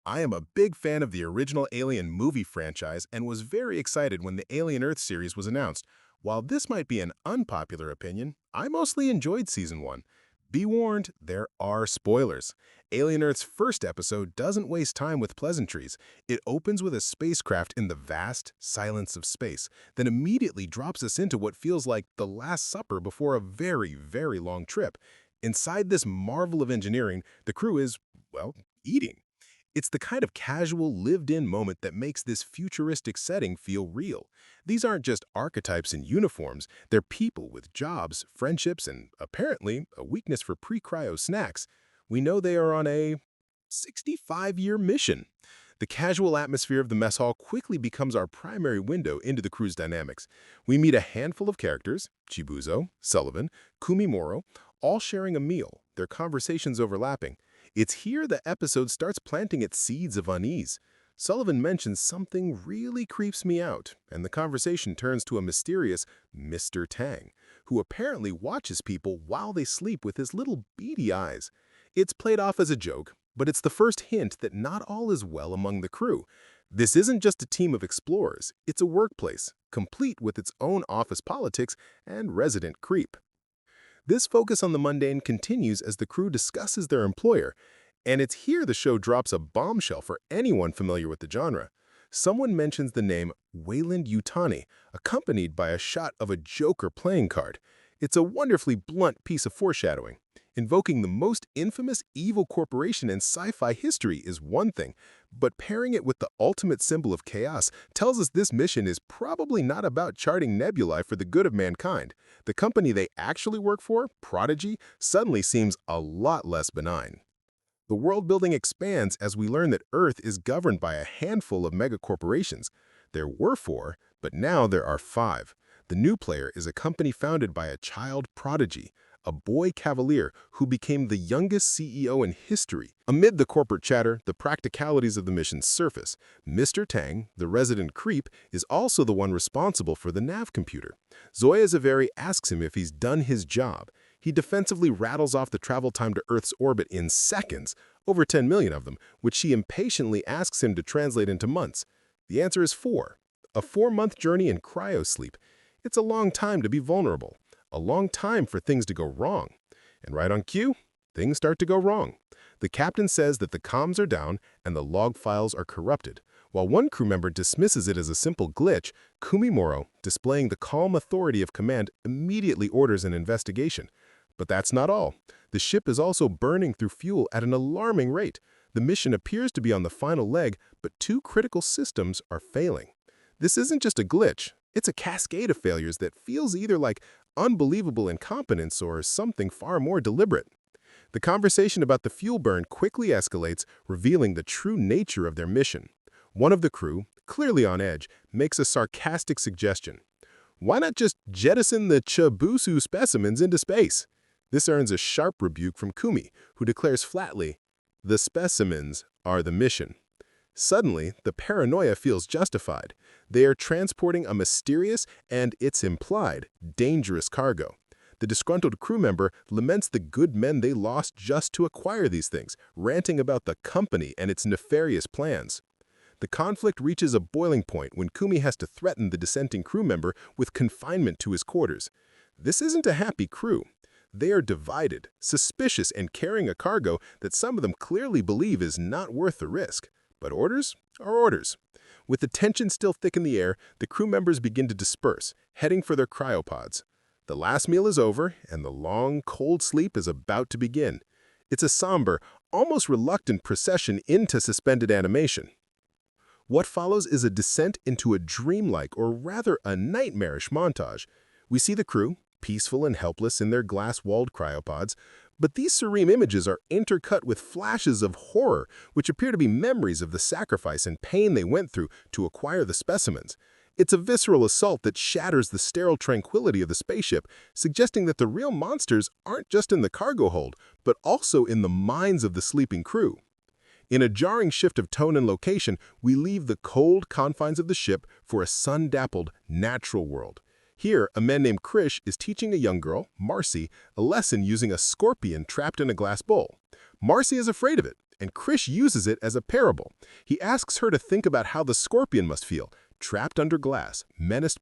I am a big fan of the original Alien movie franchise and was very excited when the Alien Earth series was announced. While this might be an unpopular opinion, I mostly enjoyed Season 1. Be warned, there are spoilers. Alien Earth's first episode doesn't waste time with pleasantries. It opens with a spacecraft in the vast silence of space, then immediately drops us into what feels like the Last Supper before a very, very long trip. Inside this marvel of engineering, the crew is, well, eating. It's the kind of casual, lived-in moment that makes this futuristic setting feel real. These aren't just archetypes in uniforms, they're people with jobs, friendships, and apparently a weakness for pre-cryo snacks. We know they are on a 65-year mission. The casual atmosphere of the mess hall quickly becomes our primary window into the crew's dynamics. We meet a handful of characters, Chibuzo, Sullivan, Kumimoro, all sharing a meal, their conversations overlapping. It's here the episode starts planting its seeds of unease. Sullivan mentions something really creeps me out, and the conversation turns to a mysterious Mr. Tang, who apparently watches people while they sleep with his little beady eyes. It's played off as a joke, but it's the first hint that not all is well among the crew. This isn't just a team of explorers, it's a workplace, complete with its own office politics and resident creep. This focus on the mundane continues as the crew discusses their employer, and it's here the show drops a bombshell for anyone familiar with the genre. Someone mentions the name Wayland Yutani, accompanied by a shot of a Joker playing card. It's a wonderfully blunt piece of foreshadowing. Invoking the most infamous evil corporation in sci-fi history is one thing, but pairing it with the ultimate symbol of chaos tells us this mission is probably not about charting nebulae for the good of mankind. The company they actually work for, Prodigy, suddenly seems a lot less benign. The world building expands as we learn that Earth is governed by a handful of megacorporations. There were four, but now there are five. The new player is a company founded by a child prodigy, a boy cavalier who became the youngest CEO in history. Amid the corporate chatter, the practicalities of the mission surface. Mr. Tang, the resident creep, is also the one responsible for the nav computer. Zoya Zaveri asks him if he's done his job. He defensively rattles off the travel time to Earth's orbit in seconds, over 10 million of them, which she impatiently asks him to translate into months. The answer is 4. A 4-month journey in cryosleep. It's a long time to be vulnerable. A long time for things to go wrong. And right on cue, things start to go wrong. The captain says that the comms are down and the log files are corrupted. While one crew member dismisses it as a simple glitch, Kumimoro, displaying the calm authority of command, immediately orders an investigation. But that's not all. The ship is also burning through fuel at an alarming rate. The mission appears to be on the final leg, but 2 critical systems are failing. This isn't just a glitch. It's a cascade of failures that feels either like unbelievable incompetence or something far more deliberate. The conversation about the fuel burn quickly escalates, revealing the true nature of their mission. One of the crew, clearly on edge, makes a sarcastic suggestion. Why not just jettison the Chibuzo specimens into space? This earns a sharp rebuke from Kumi, who declares flatly, "The specimens are the mission." Suddenly, the paranoia feels justified. They are transporting a mysterious and, it's implied, dangerous cargo. The disgruntled crew member laments the good men they lost just to acquire these things, ranting about the company and its nefarious plans. The conflict reaches a boiling point when Kumi has to threaten the dissenting crew member with confinement to his quarters. This isn't a happy crew. They are divided, suspicious, and carrying a cargo that some of them clearly believe is not worth the risk. But orders are orders. With the tension still thick in the air, the crew members begin to disperse, heading for their cryopods. The last meal is over, and the long, cold sleep is about to begin. It's a somber, almost reluctant procession into suspended animation. What follows is a descent into a dreamlike, or rather a nightmarish montage. We see the crew, peaceful and helpless in their glass-walled cryopods, but these serene images are intercut with flashes of horror, which appear to be memories of the sacrifice and pain they went through to acquire the specimens. It's a visceral assault that shatters the sterile tranquility of the spaceship, suggesting that the real monsters aren't just in the cargo hold, but also in the minds of the sleeping crew. In a jarring shift of tone and location, we leave the cold confines of the ship for a sun-dappled, natural world. Here, a man named Krish is teaching a young girl, Marcy, a lesson using a scorpion trapped in a glass bowl. Marcy is afraid of it, and Krish uses it as a parable. He asks her to think about how the scorpion must feel, trapped under glass, menaced by